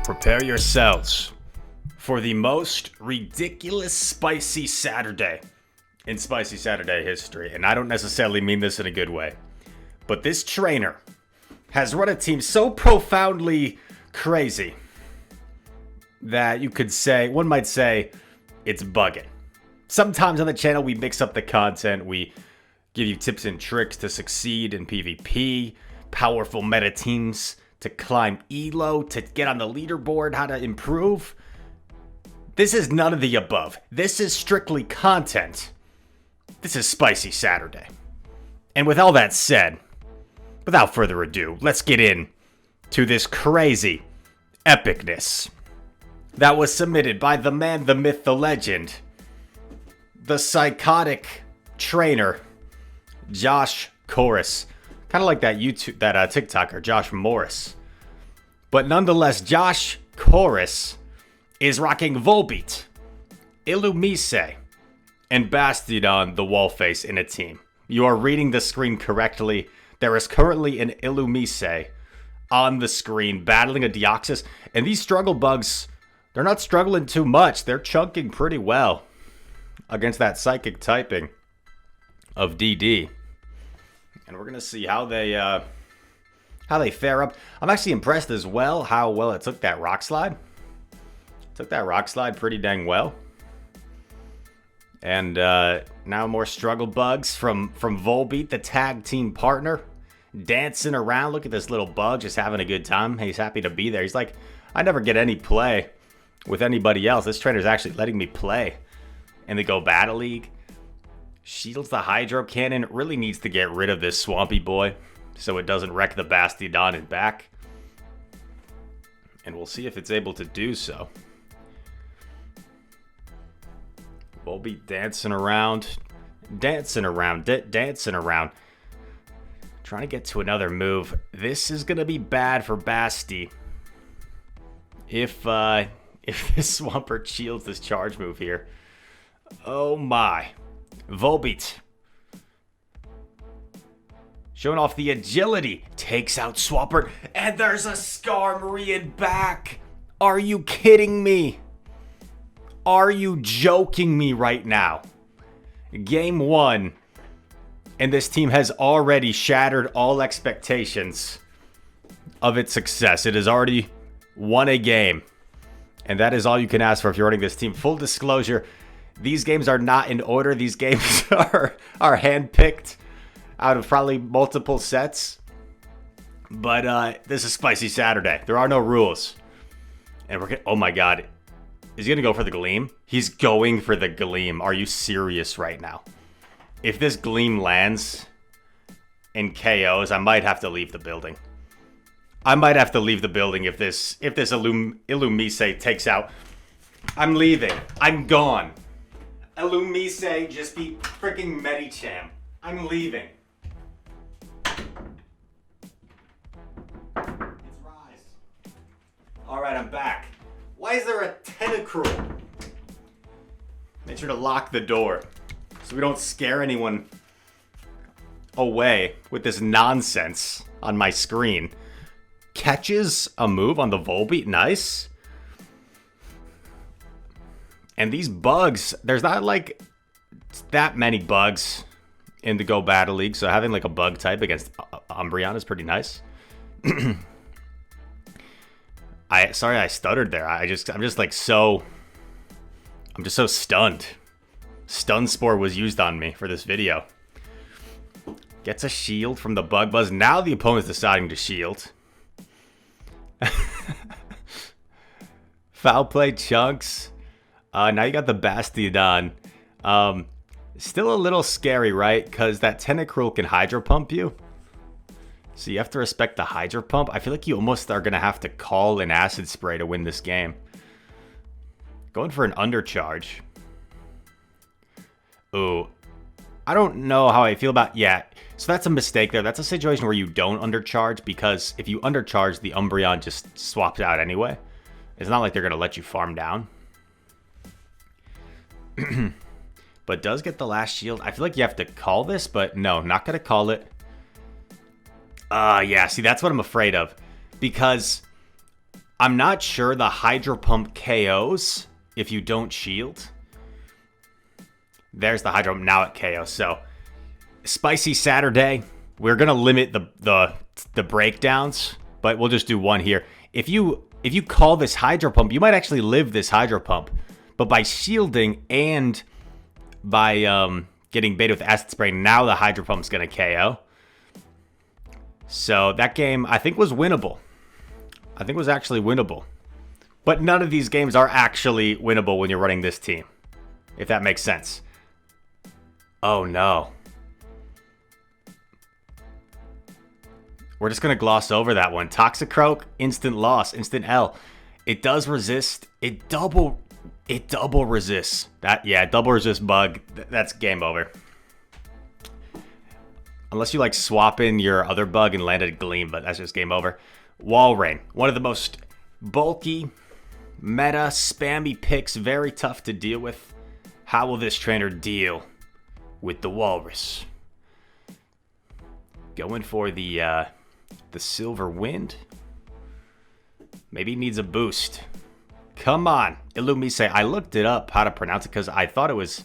Prepare yourselves for the most ridiculous spicy Saturday in Spicy Saturday history. And I don't necessarily mean this in a good way. But this trainer has run a team so profoundly crazy that you could say, one might say, it's bugging. Sometimes on the channel we mix up the content. We give you tips and tricks to succeed in PvP, powerful meta teams to climb elo, to get on the leaderboard, how to improve. This is none of the above. This is strictly content. This is Spicy Saturday. And with all that said, without further ado, let's get in to this crazy epicness that was submitted by the man, the myth, the legend, the psychotic trainer, Josh Chorus. Kind of like that TikToker, Josh Morris. But nonetheless, Josh Chorus is rocking Volbeat, Illumise, and Bastiodon, the Wallface, in a team. You are reading the screen correctly. There is currently an Illumise on the screen battling a Deoxys. And these struggle bugs, they're not struggling too much. They're chunking pretty well against that psychic typing of DD. And we're going to see how they fare up. I'm actually impressed as well how well it took that rock slide. Took that rock slide pretty dang well. And now more struggle bugs from Volbeat, the tag team partner. Dancing around. Look at this little bug just having a good time. He's happy to be there. He's like, I never get any play with anybody else. This trainer's actually letting me play in the Go Battle League. Shields the Hydro Cannon. Really needs to get rid of this Swampy Boy so it doesn't wreck the Bastiodon in back. And we'll see if it's able to do so. Volbeat dancing around. Dancing around. Trying to get to another move. This is going to be bad for Basti. If this Swampert shields this charge move here. Oh my. Volbeat. Showing off the agility. Takes out Swampert. And there's a Skarmory in back. Are you kidding me? Are you joking me right now? Game 1. And this team has already shattered all expectations of its success. It has already won a game. And that is all you can ask for if you're running this team. Full disclosure, these games are not in order. These games are handpicked out of probably multiple sets. But this is Spicy Saturday. There are no rules. And we're oh my god. Is he going to go for the Gleam? He's going for the Gleam. Are you serious right now? If this Gleam lands and KOs, I might have to leave the building. I might have to leave the building if this Illumise takes out. I'm leaving. I'm gone. Illumise just beat freaking Medicham. I'm leaving. It's Rise. Alright, I'm back. Why is there a Tentacruel? Make sure to lock the door so we don't scare anyone away with this nonsense on my screen. Catches a move on the Volbeat. Nice. And these bugs, there's not like that many bugs in the Go Battle League, so having like a bug type against Umbreon is pretty nice. Sorry I stuttered there. I'm just so stunned. Stun Spore was used on me for this video. Gets a shield from the Bug Buzz. Now the opponent's deciding to shield. Foul play chunks. Now you got the Bastiodon. Still a little scary, right? Because that Tentacruel can Hydro Pump you. So you have to respect the Hydro Pump. I feel like you almost are going to have to call an Acid Spray to win this game. Going for an Undercharge. Ooh. I don't know how I feel about... Yeah, so that's a mistake there. That's a situation where you don't undercharge, because if you undercharge, the Umbreon just swaps out anyway. It's not like they're going to let you farm down. But does get the last shield. I feel like you have to call this, but no, not going to call it. Yeah, see, that's what I'm afraid of. Because I'm not sure the Hydro Pump KOs if you don't shield. There's the Hydro Pump, now it KOs. So, Spicy Saturday, we're going to limit the breakdowns, but we'll just do one here. If you call this Hydro Pump, you might actually live this Hydro Pump. But by shielding and by getting baited with Acid Spray, now the Hydro Pump's going to KO. So that game, I think, was winnable. I think it was actually winnable. But none of these games are actually winnable when you're running this team, if that makes sense. Oh, no. We're just going to gloss over that one. Toxicroak, instant loss, instant L. It does resist. It double resists. Double resist bug. That's game over. Unless you like swap in your other bug and land a Gleam, but that's just game over. Walrein, one of the most bulky, meta, spammy picks, very tough to deal with. How will this trainer deal with the Walrus? Going for the Silver Wind. Maybe he needs a boost. Come on, Illumise. I looked it up how to pronounce it because I thought it was.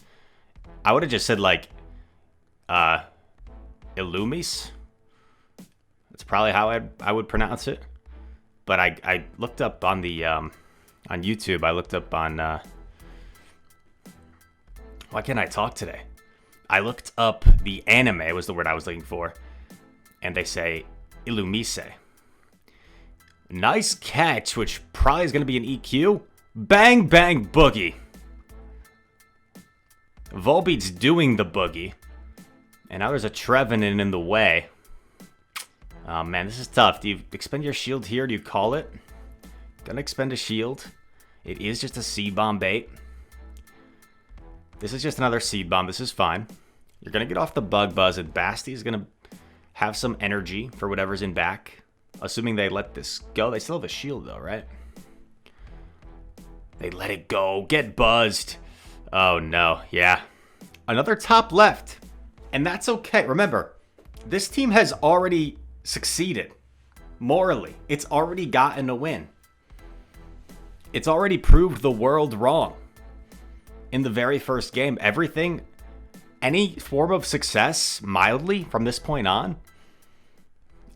I would have just said like, Illumise. That's probably how I would pronounce it. But I looked up on the on YouTube. I looked up on. Why can't I talk today? I looked up the anime was the word I was looking for, and they say Illumise. Nice catch, which probably is going to be an EQ. Bang, bang, boogie. Volbeat's doing the boogie. And now there's a Trevenant in the way. Oh, man, this is tough. Do you expend your shield here? Do you call it? Gonna expend a shield. It is just a Seed Bomb bait. This is just another Seed Bomb. This is fine. You're gonna get off the Bug Buzz, and Basti is gonna have some energy for whatever's in back. Assuming they let this go. They still have a shield, though, right? They let it go. Get buzzed. Oh, no. Yeah. Another top left. And that's okay. Remember, this team has already succeeded. Morally. It's already gotten a win. It's already proved the world wrong. In the very first game, everything, any form of success, mildly, from this point on,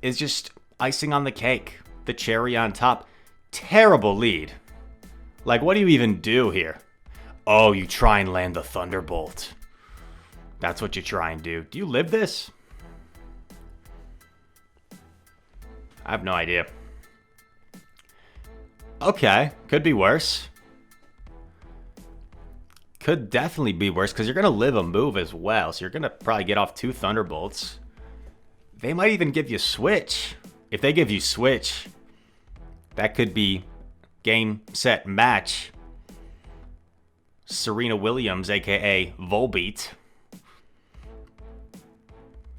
is just icing on the cake, the cherry on top. Terrible lead. Like, what do you even do here? Oh, you try and land the Thunderbolt. That's what you try and do. Do you live this? I have no idea. Okay, could be worse. Could definitely be worse, because you're going to live a move as well. So you're going to probably get off 2 Thunderbolts. They might even give you Switch. If they give you Switch, that could be game, set, match. Serena Williams, a.k.a. Volbeat.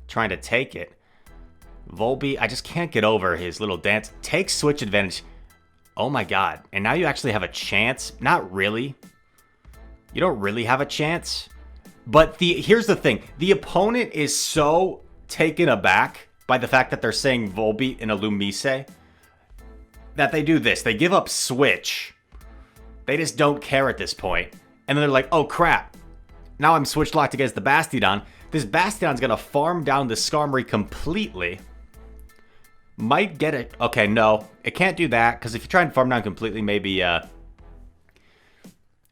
Trying to take it. Volbeat, I just can't get over his little dance. Take Switch advantage. Oh my god. And now you actually have a chance. Not really. You don't really have a chance. But here's the thing. The opponent is so taken aback by the fact that they're saying Volbeat and Illumise that they do this. They give up Switch. They just don't care at this point. And then they're like, oh crap. Now I'm Switch locked against the Bastiodon. This Bastiodon's going to farm down the Skarmory completely. Might get it. Okay, no. It can't do that, because if you try and farm down completely, maybe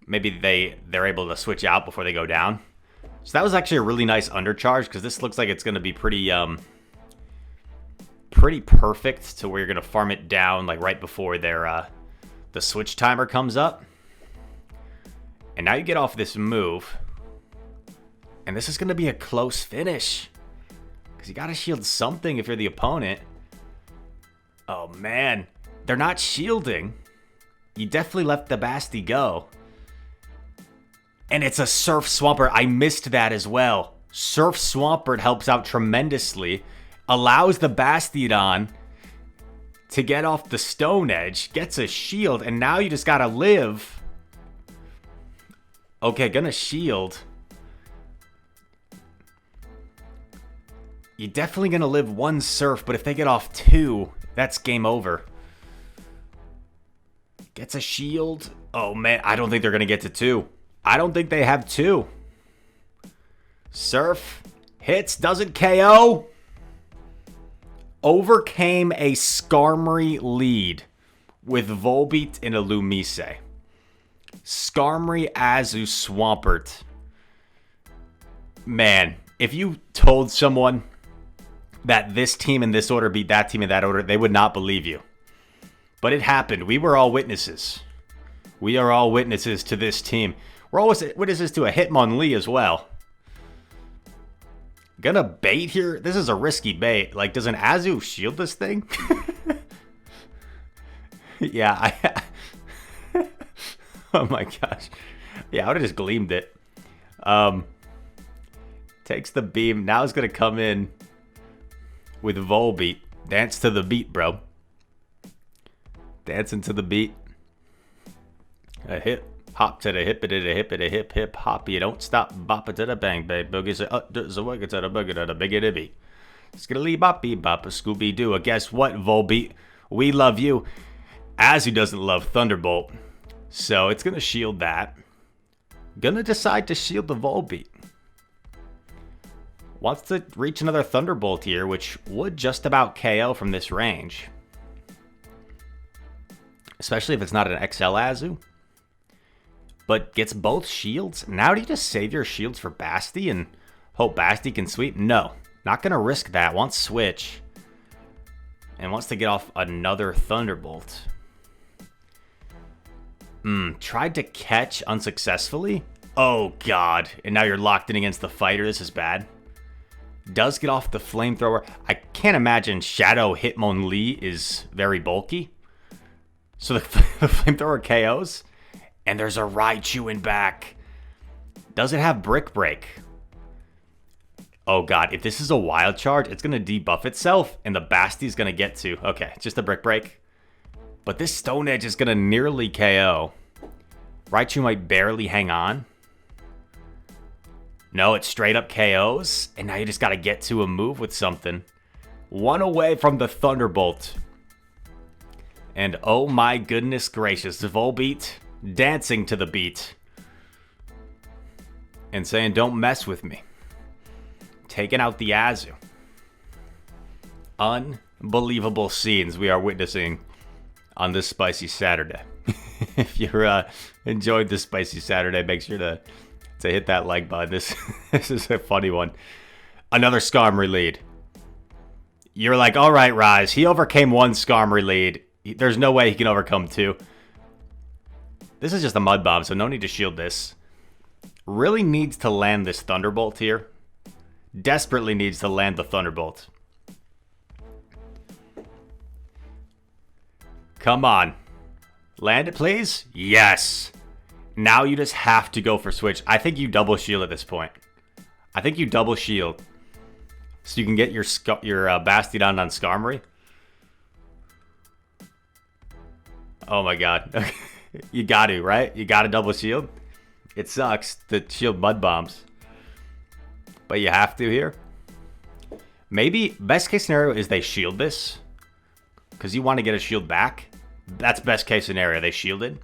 they're able to switch out before they go down. So that was actually a really nice undercharge, because this looks like it's going to be pretty perfect to where you're going to farm it down like right before their the switch timer comes up. And now you get off this move. And this is going to be a close finish, because you got to shield something if you're the opponent. Oh, man. They're not shielding. You definitely let the Basti go. And it's a Surf Swampert. I missed that as well. Surf Swampert helps out tremendously. Allows the Bastiodon to get off the Stone Edge. Gets a shield. And now you just got to live. Okay, gonna shield. You're definitely going to live 1 Surf, but if they get off 2, that's game over. Gets a shield. Oh, man. I don't think they're going to get to 2. I don't think they have 2. Surf. Hits. Doesn't KO. Overcame a Skarmory lead with Volbeat and Illumise. Skarmory, Azu, Swampert. Man, if you told someone that this team in this order beat that team in that order, they would not believe you. But it happened. We were all witnesses. We are all witnesses to this team. We're always witnesses to a Hitmonlee as well. Gonna bait here? This is a risky bait. Like, does an Azu shield this thing? Yeah, oh my gosh. Yeah, I would have just gleamed it. Takes the beam. Now it's gonna come in with Volbeat. Dance to the beat, bro. Dancing to the beat. A hip. Hop to the hip, it a hip, it a hip, hip, hop. You don't stop, bop it to the bang, babe. Boogie say, there's a wiggle to the boogie to the biggie beat. Skiddly boppy bop, a Scooby Doo. Guess what, Volbeat? We love you. Azu doesn't love Thunderbolt. So it's going to shield that. Gonna decide to shield the Volbeat. Wants to reach another Thunderbolt here, which would just about KO from this range. Especially if it's not an XL Azu. But gets both shields. Now do you just save your shields for Basti and hope Basti can sweep? No. Not going to risk that. Wants switch. And wants to get off another Thunderbolt. Tried to catch unsuccessfully. Oh, God. And now you're locked in against the fighter. This is bad. Does get off the flamethrower. I can't imagine Shadow Hitmonlee is very bulky. So the flamethrower KOs. And there's a Raichu in back. Does it have Brick Break? Oh, God. If this is a wild charge, it's going to debuff itself. And the Basti's going to get to. Okay, just a Brick Break. But this Stone Edge is going to nearly KO. Raichu might barely hang on. No, it straight up KOs. And now you just got to get to a move with something. One away from the Thunderbolt. And oh my goodness gracious. Volbeat dancing to the beat. And saying, don't mess with me. Taking out the Azu. Unbelievable scenes we are witnessing on this Spicy Saturday. If you're enjoyed this Spicy Saturday, make sure to hit that like button. This is a funny one. Another Skarmory lead. You're like, all right, Rise. He overcame one Skarmory lead. There's no way he can overcome 2. This is just a Mud Bomb, so no need to shield this. Really needs to land this Thunderbolt here. Desperately needs to land the Thunderbolt. Come on. Land it, please. Yes. Now you just have to go for switch. I think you double shield at this point. I think you double shield. So you can get your Bastiodon on Skarmory. Oh my god. You got to, right? You got to double shield. It sucks to shield Mud Bombs. But you have to here. Maybe best case scenario is they shield this. Because you want to get a shield back. That's best case scenario. They shielded.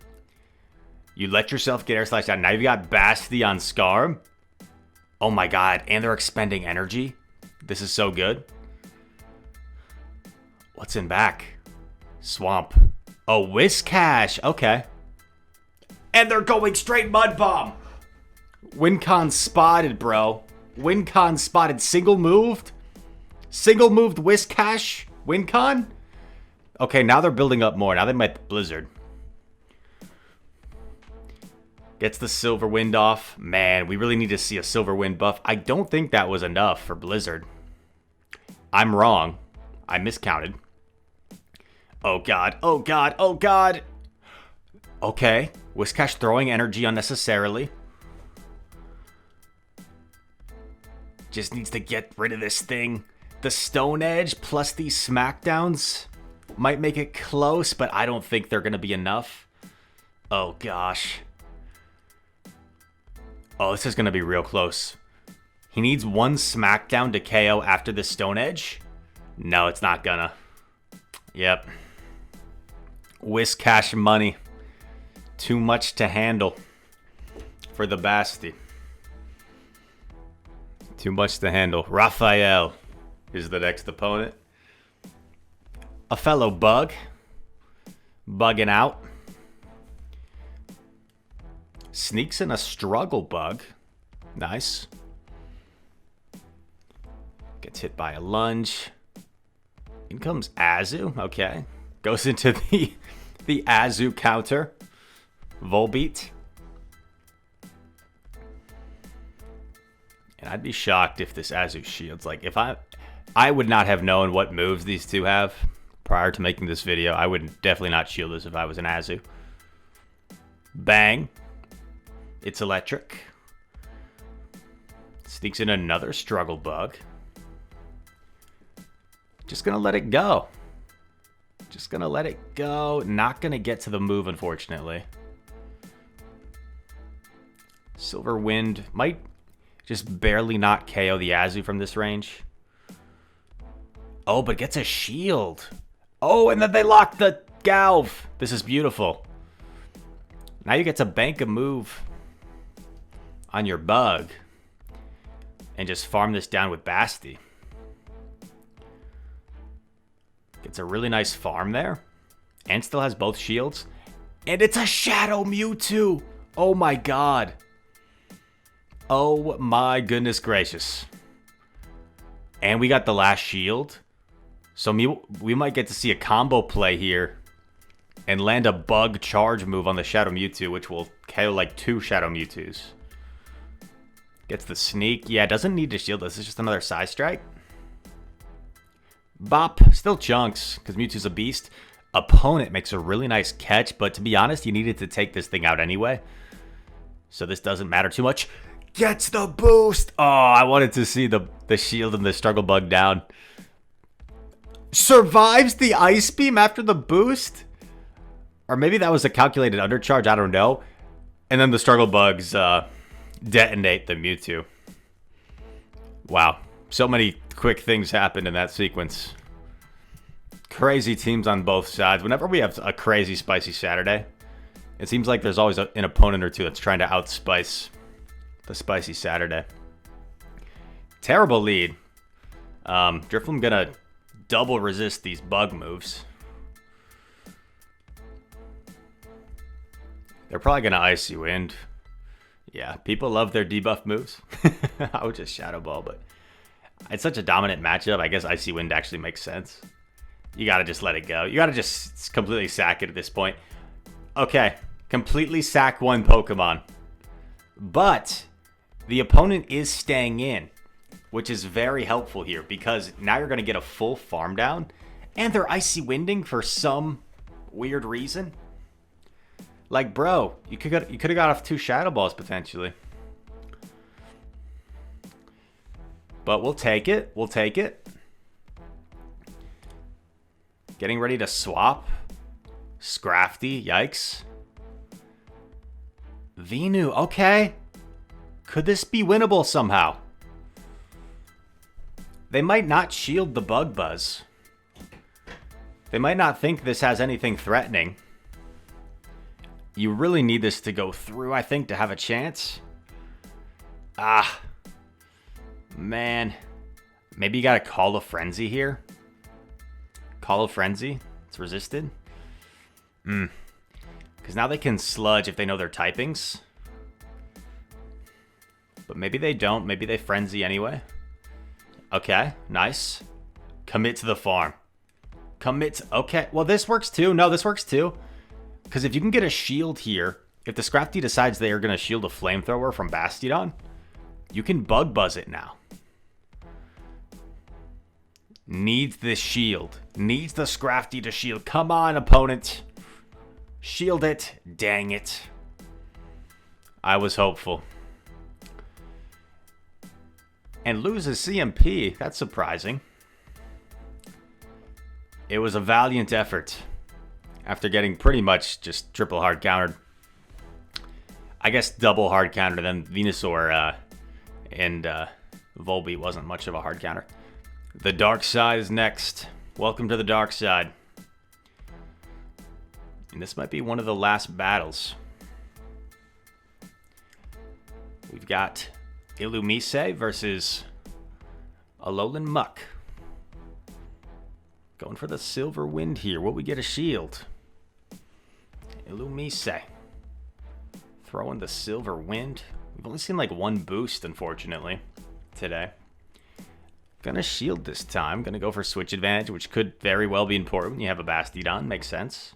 You let yourself get Air Slash down. Now you've got Basti on Skarm. Oh my god. And they're expending energy. This is so good. What's in back? Swamp. Oh, Whiscash. Okay. And they're going straight Mud Bomb. Wincon spotted, bro. Wincon spotted. Single moved. Single moved Whiscash. Wincon. Okay, now they're building up more. Now they might Blizzard. Gets the Silver Wind off. Man, we really need to see a Silver Wind buff. I don't think that was enough for Blizzard. I'm wrong. I miscounted. Oh, God. Oh, God. Oh, God. Okay. Whiscash throwing energy unnecessarily. Just needs to get rid of this thing. The Stone Edge plus these Smackdowns might make it close, but I don't think they're going to be enough. Oh, gosh. Oh, this is going to be real close. He needs one Smackdown to KO after the Stone Edge. No, it's not gonna. Yep. Whiscash money. Too much to handle for the Basti. Too much to handle. Raphael is the next opponent. A fellow bug. Bugging out. Sneaks in a struggle bug. Nice. Gets hit by a lunge. In comes Azu. Okay. Goes into the Azu counter. Volbeat. And I'd be shocked if this Azu shields. Like, if I would not have known what moves these two have prior to making this video. I would definitely not shield this if I was an Azu. Bang. It's electric. Sneaks in another struggle bug. Just gonna let it go. Just gonna let it go. Not gonna get to the move, unfortunately. Silver Wind might just barely not KO the Azu from this range. Oh, but gets a shield. Oh, and then they lock the Galv. This is beautiful. Now you get to bank a move on your bug and just farm this down with Basti. Gets a really nice farm there. And still has both shields. And it's a Shadow Mewtwo. Oh my god. Oh my goodness gracious. And we got the last shield. So we might get to see a combo play here. And land a bug charge move on the Shadow Mewtwo, which will KO like 2 Shadow Mewtwo's. Gets the sneak. Yeah, doesn't need to shield. This is just another side strike. Bop. Still chunks, because Mewtwo's a beast. Opponent makes a really nice catch, but to be honest, you needed to take this thing out anyway. So this doesn't matter too much. Gets the boost. Oh, I wanted to see the shield and the struggle bug down. Survives the ice beam after the boost? Or maybe that was a calculated undercharge, I don't know. And then the struggle bugs detonate the Mewtwo. Wow. So many quick things happened in that sequence. Crazy teams on both sides. Whenever we have a crazy spicy Saturday, it seems like there's always an opponent or two that's trying to outspice the spicy Saturday. Terrible lead. Drifloon gonna double resist these bug moves. They're probably gonna Icy Wind. Yeah, people love their debuff moves. I would just Shadow Ball, but it's such a dominant matchup. I guess Icy Wind actually makes sense. You gotta just let it go. You gotta just completely sack it at this point. Okay, completely sack one Pokemon. But the opponent is staying in, which is very helpful here because now you're gonna get a full farm down and they're Icy Winding for some weird reason. Like, bro, you could have got off 2 Shadow Balls potentially. But we'll take it. We'll take it. Getting ready to swap. Scrafty, yikes. Venu, okay. Could this be winnable somehow? They might not shield the Bug Buzz. They might not think this has anything threatening. You really need this to go through, I think, to have a chance. Ah. Man. Maybe you gotta Call a Frenzy here. Call a Frenzy. It's resisted. Because now they can Sludge if they know their typings. But maybe they don't. Maybe they Frenzy anyway. Okay, nice. Commit to the farm. Commit. Okay, well, this works too. No, this works too. Because if you can get a shield here, if the Scrafty decides they are going to shield a Flamethrower from Bastiodon, you can Bug Buzz it now. Needs this shield. Needs the Scrafty to shield. Come on, opponent. Shield it. Dang it. I was hopeful. And loses CMP. That's surprising. It was a valiant effort. After getting pretty much just triple hard countered. I guess double hard countered. Then Venusaur and Volbeat wasn't much of a hard counter. The dark side is next. Welcome to the dark side. And this might be one of the last battles. We've got Illumise versus Alolan Muck. Going for the Silver Wind here. Will we get a shield? Illumise. Throwing the Silver Wind. We've only seen like one boost, unfortunately, today. Gonna shield this time. Gonna go for switch advantage, which could very well be important when you have a Bastiodon. Makes sense.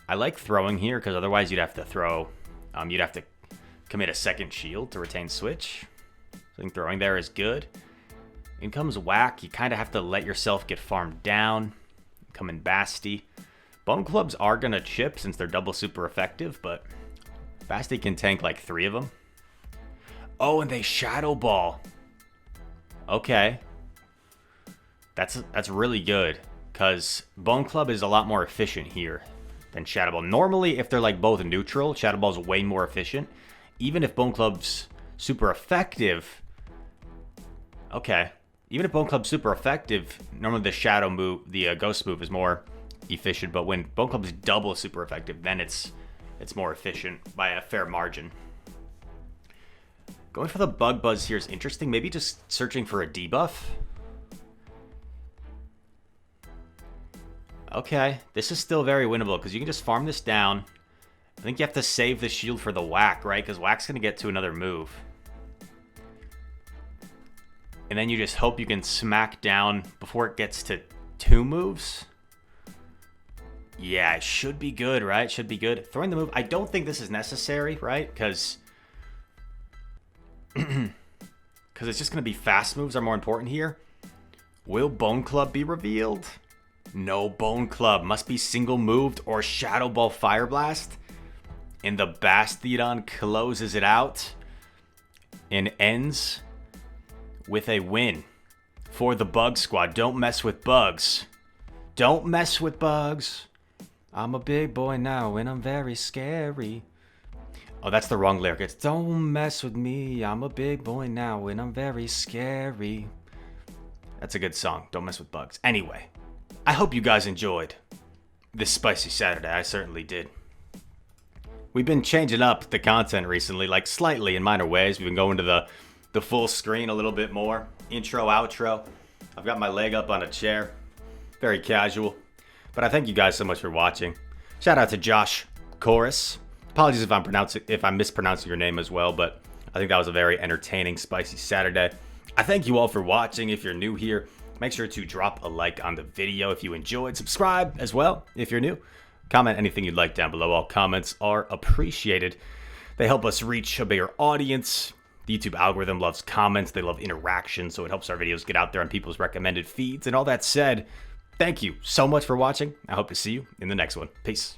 I like throwing here because otherwise you'd have to throw... you'd have to commit a second shield to retain switch. So I think throwing there is good. In comes Whack. You kind of have to let yourself get farmed down. Come in Basti. Bone Clubs are going to chip since they're double super effective, but Basti can tank like 3 of them. Oh, and they Shadow Ball. Okay. That's really good, because Bone Club is a lot more efficient here than Shadow Ball. Normally, if they're like both neutral, Shadow Ball is way more efficient. Even if Bone Club's super effective... Okay. Even if Bone Club's super effective, normally the Shadow move, the Ghost move is more efficient, but when Bone Club's double super effective, then it's more efficient by a fair margin. Going for the Bug Buzz here is interesting. Maybe just searching for a debuff. Okay, this is still very winnable because you can just farm this down. I think you have to save the shield for the Whack, right? Because Whack's going to get to another move. And then you just hope you can smack down before it gets to 2 moves. Yeah, it should be good, right? Should be good. Throwing the move. I don't think this is necessary, right? Because it's just going to be fast moves are more important here. Will Bone Club be revealed? No Bone Club. Must be single moved or Shadow Ball Fire Blast. And the Bastiodon closes it out and ends with a win for the Bug Squad. Don't mess with bugs. Don't mess with bugs. I'm a big boy now and I'm very scary. Oh, that's the wrong lyric. It's don't mess with me. I'm a big boy now and I'm very scary. That's a good song. Don't mess with bugs. Anyway, I hope you guys enjoyed this Spicy Saturday. I certainly did. We've been changing up the content recently, like slightly in minor ways. We've been going to the full screen a little bit more. Intro, outro. I've got my leg up on a chair. Very casual. But I thank you guys so much for watching. Shout out to Josh Chorus. Apologies if I'm mispronouncing your name as well, but I think that was a very entertaining Spicy Saturday. I thank you all for watching. If you're new here, make sure to drop a like on the video if you enjoyed. Subscribe as well if you're new. Comment anything you'd like down below. All comments are appreciated. They help us reach a bigger audience. The YouTube algorithm loves comments. They love interaction, so it helps our videos get out there on people's recommended feeds. And all that said, thank you so much for watching. I hope to see you in the next one. Peace.